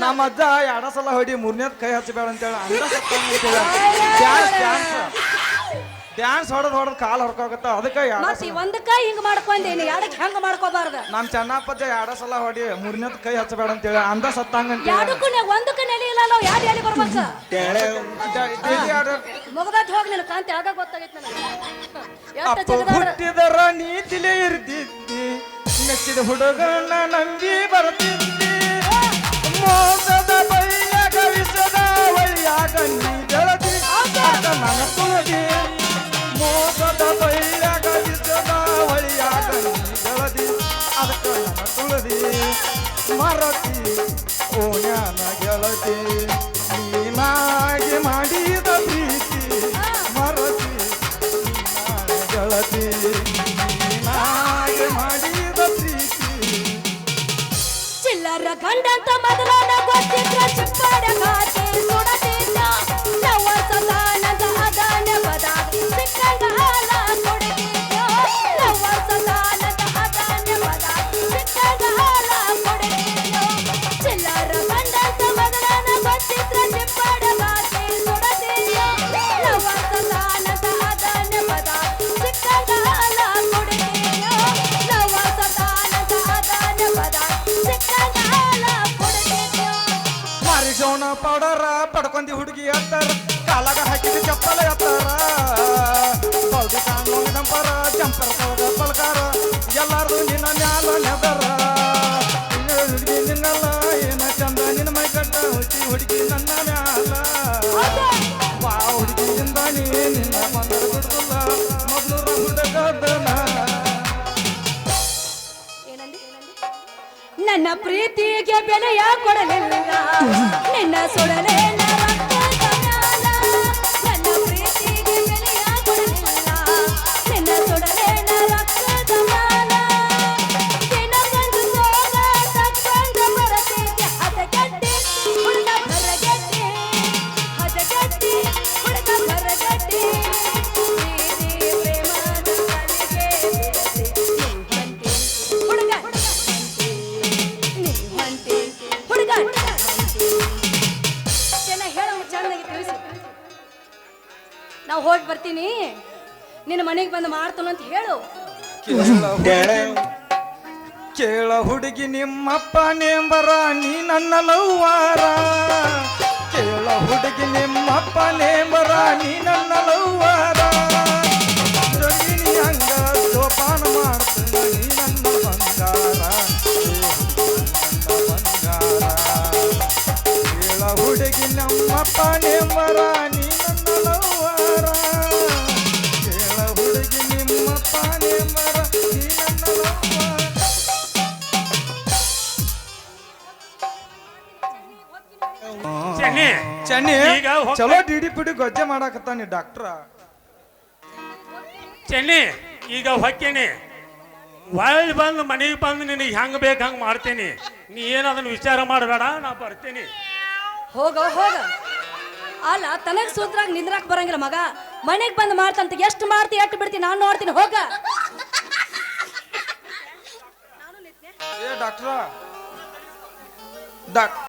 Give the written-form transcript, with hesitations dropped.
ನಮ್ಮ ಅಜ್ಜ ಎರಡ ಸಲ ಹೊಡಿ ಮೂರನೇದ್ ಕೈ ಹಚ್ಚಬೇಡ ಅಂತೇಳಿ ಡ್ಯಾನ್ಸ್ ಹೊಡೆದ್ ಕಾಲ್ ಹೊಡ್ಕೋಗತ್ತ ಅದಕ್ಕೆ ಒಂದ್ ಕೈ ಹಿಂಗ್ ಮಾಡ್ಕೊಂಡೇನಿ ಎರಡಕ್ಕೆ ಹೆಂಗ ಮಾಡ್ಕೋಬಾರ್ದ. ನಮ್ ಚೆನ್ನಪ್ಪಜ್ಜ ಎರಡ ಸಲ ಹೊಡಿ ಮೂರನೇದ್ ಕೈ ಹಚ್ಚಬೇಡ ಅಂತೇಳಿ ಅಂದ ಸತ್ತಂಗಂತ ಒಂದಕ್ಕೆ ನೆಲೆ ಇಲ್ಲ ನಾವು ಯಾರು ಎಲ್ಲಿ ಬರ್ಬೇಕ ಮುಗದಾಟ್ ಹೋಗಿ ನಿನ್ ಕಾಂತಿ ಆಗ ಗೊತ್ತಾಗೈತಿ ನನಗೆ. ಹುಟ್ಟಿದರ ನೀತಿಲೇ ಇರ್ತಿದ್ದಿ ಮೆಚ್ಚಿದ ಹುಡುಗನ ನಂಬಿ ಬರ್ತಿದ್ದಿ ಮೋಸದ ಬೈಯಾಗ ವಿಷದ ಒಯ್ಯಾಗ ನೀ ಗೆಳತಿ ನನ್ನ ತುಳದಿ ಮೋಸದ ಬೈಯಾಗ ವಿಷದ ಒಯ್ಯಾಗ ನೀ ಗೆಳತಿ ಅದಕ್ಕ ನನ್ನ ತುಳದಿ ಮರತಿ ಓಣ್ಯಾನ ಗೆಳತಿ ನೀನಾಗಿ ಮಾಡಿದ ಪ್ರೀತಿ ಮರತಿ ಗೆಳತಿ ನೀನಾಗಿ ಮಾಡಿದ ಪ್ರೀತಿ ಚಿಲ್ಲರ ಗಂಡಂತ ಮೊದಲಾದ ಗೊತ್ತಿದ್ರ ಚಿಪ್ಪಾಡ ಕಾತೆ ಸುಡತಿದ್ದ ಲವ ಸದಾನದ ಅದಾನ ಪದ ಸಿಕ್ಕಂಗ ಹಾಲ ಕೊಡತಿದ್ದ ಲವ ಸದಾನದ ಅದಾನ ಪದ ಸಿಕ್ಕಂಗ ಹಾಲ ಕೊಡತಿದ್ದ ಚಿಲ್ಲರ ಗಂಡಂತ ಮೊದಲಾದ ಗೊತ್ತಿದ್ರ ಚಿಪ್ಪಾಡ ಕಾತೆ ಸುಡತಿದ್ದ ಲವ ಸದಾನದ ಅದಾನ ಪದ ಸಿಕ್ಕಂಗ ಹಾಲ ಕೊಡತಿದ್ದ ಲವ ಸದಾನದ ಅದಾನ ಪದ ಸಿಕ್ಕಂಗ ಹಾಲ ಕೊಡತಿದ್ದ. ಮಾರಿಸೋಣ ಪೌಡರ ಪಡ್ಕೊಂಡಿ ಹುಡುಗಿ ಹತ್ತಾರ ಕಾಲಾಗ ಹಾಕಿದ ಚಪ್ಪಲ ಎತ್ತಾರ ಬೌದಿ ಕಾಂಗ್ಲೋಂಗ್ ಜಂಪರ ಜಂಪರ್ ಕಳಗ ಪಲ್ಕಾರ ಎಲ್ಲಾರ್ದು ನಿನ್ನ ಮ್ಯಾಲ ನೆದರ ಹುಡುಗಿ ನಿನ್ನಲ್ಲ ಏನ ಚಂದ ನಿನ್ನ ಮೈ ಕಟ್ಟ ಹುಡುಗಿ ನನ್ನ ಮ್ಯಾಲ ಬಾ ಹುಡುಗಿಯಿಂದ ನೀ ನಿನ್ನ ಬಂದರ ಬಿಡುದಿಲ್ಲ ಮೊದಲು ಹುಡುಗದನ. ನನ್ನ ಪ್ರೀತಿಗೆ ಬೆಲೆಯ ಕೊಡಲಿಲ್ಲ ನಿನ್ನ ಸುಡಲೇ ನನ್ನ ಪ್ರೀತಿಗೆ ಬೆಲೆಯ ಕೊಡಲಿಲ್ಲ ನಿನ್ನ ಸುಡಲೇ ರಕ್ತದ ಮ್ಯಾಲ ದಿನಗೊಂದು ಸೋಗ ತಕ್ಕೊಂಡು ಬರತಿದ್ದೆ ಹದಗೆಟ್ಟಿ ಹುಡುಗ ಹೊರಗೆಟ್ಟಿ ಹದಗೆಟ್ಟಿ ಹುಡುಗ ಹೊರಗೆಟ್ಟಿ ಪ್ರೀತಿ ಪ್ರೇಮದ ಕಲಿಗೆ ಹುಡುಗ ನಾವು ಹೋಗಿ ಬರ್ತೀನಿ ನಿನ್ನ ಮನೆಗೆ ಬಂದು ಮಾಡ್ತಾನ ಅಂತ ಹೇಳು. ಕೇಳ ಹುಡುಗಿ ನಿಮ್ಮಪ್ಪ ನೇಂಬರ ನೀ ನನ್ನ ಲವ್ವಾರ ಕೇಳ ಹುಡುಗಿ ನಿಮ್ಮಪ್ಪ ನೇಂಬರ ನೀ ನನ್ನ ಲವ್ವಾರ ಜಗಿನಿ ಹಂಗ ಜೋಪಾನ ಮಾಡ್ತಾನ ನೀ ನನ್ನ ಬಂಗಾರ ಕೇಳ ಹುಡುಗಿ ನಮ್ಮಪ್ಪ ನೇಂಬರ ನೀ ನನ್ನ ಲವ್ವಾರ ಕೇಳ ಹುಡುಗಿ ನಿಮ್ಮಪ್ಪ ನೇಂಬರ ನೀ ನನ್ನ ಲವ್ವಾರ. ಚೆನ್ನಿ ಚಲೋ ಡಿಡಿ ಪಿಡಿ ಗೊಜ್ಜೆ ಮಾಡಾಕತ್ತಾನಿ ಡಾಕ್ಟ್ರ. ಚೆನ್ನಿ ಈಗ ಹೊಕ್ಕೇನಿ ಒಳ್ಳೆ ಬಂದು ಮನೆಗೆ ಬಂದು ನಿನಗೆ ಹೆಂಗ್ ಬೇಕು ಹಂಗೆ ಮಾಡ್ತೇನಿ. ನೀ ಏನದನ್ನು ವಿಚಾರ ಮಾಡಬೇಡ, ನಾ ಬರ್ತೀನಿ. ಹೋಗ ಹೋಗ ಅಲ್ಲ ತನಗ್ ಸೂತ್ರಾಗ ನಿಂದ್ರಾಕ್ ಬರಂಗಿಲ್ಲ ಮಗ. ಮನೆಗ್ ಬಂದು ಮಾಡ್ತಂತ ಎಷ್ಟು ಮಾಡ್ತಿ ಎಷ್ಟು ಬಿಡ್ತೀನಿ ನಾನು ನೋಡ್ತೀನಿ ಹೋಗ. ಏ ಡಾಕ್ಟ್ರ